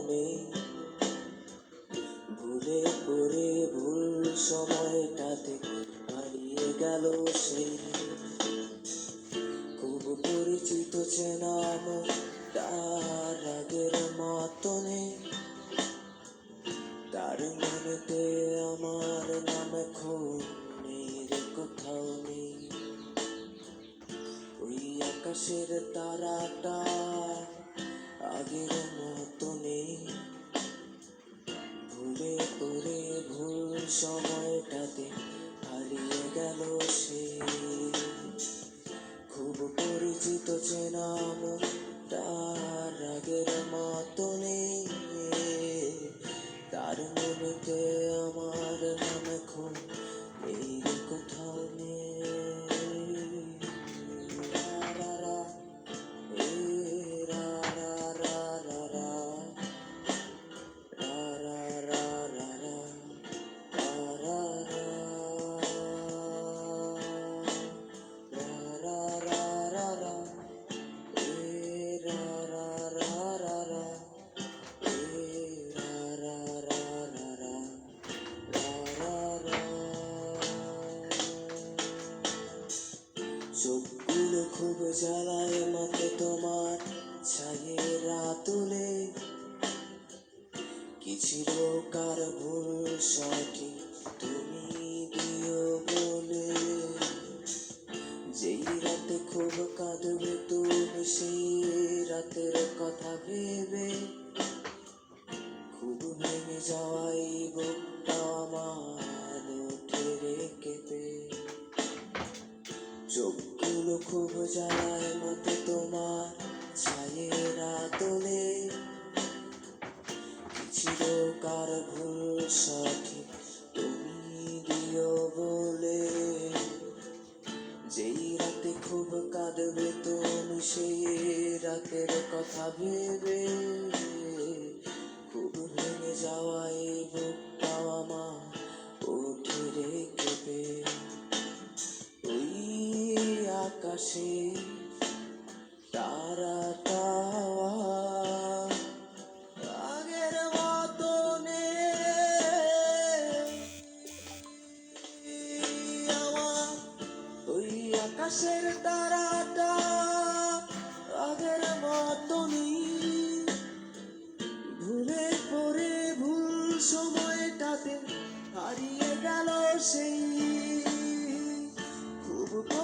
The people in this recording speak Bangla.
নেই, ভুলে পড়ে ভুল সময়টাতে হারিয়ে গেল সেই খুব পরিচিত চেনা মন, তার আগের মতো নেই। তার মনেতে আমার নাম এখন নেই রে, কোথাও নেই। ওই আকাশের তারাটা আগের মতো নেই, ভুলে পড়ে ভুল সময়টাতে হারিয়ে গেল সে খুব পরিচিত চেনা মন, তার আগের মতো নেই। তার মনেতে আমার নাম এখন নেই রে, কোথাও নেই। রা রা এ রা রা রা রা রা রা রা রা রা রা রা রা রা রা রা এ রা রা রা রা রা এ রা রা রা রা রা রা রা। চোখগুলো খুব জ্বালায় মাকে তোমার ছায়ের আতুলে, কি ছিল কার ভুল সঠিক তুমি দিও বলে। যেই রাতে খুব কাঁদবে তুমি, সেই রাতের কথা ভেবে খুব ভেঙে যাওয়াই বুকটা আমার ওঠে রে কেঁপে। চোখগুলো খুব জ্বালায় মতো তোমার ছায়ের আতলে, কি ছিল কার ভুল সঠিক তুমি দিও বলে। যেই রাতে খুব কাঁদবে তুমি, সেই রাতের কথা ভেবে খুব ভেঙে যাওয়াই বুকটা আমার ওঠে রে কেঁপে। ওই আকাশে তারাটা আগের মতো নেই আমার। ওই আকাশের তারাটা আগের মতো নেই, ভুলে পড়ে ভুল সময়টাতে হারিয়ে গেল সেই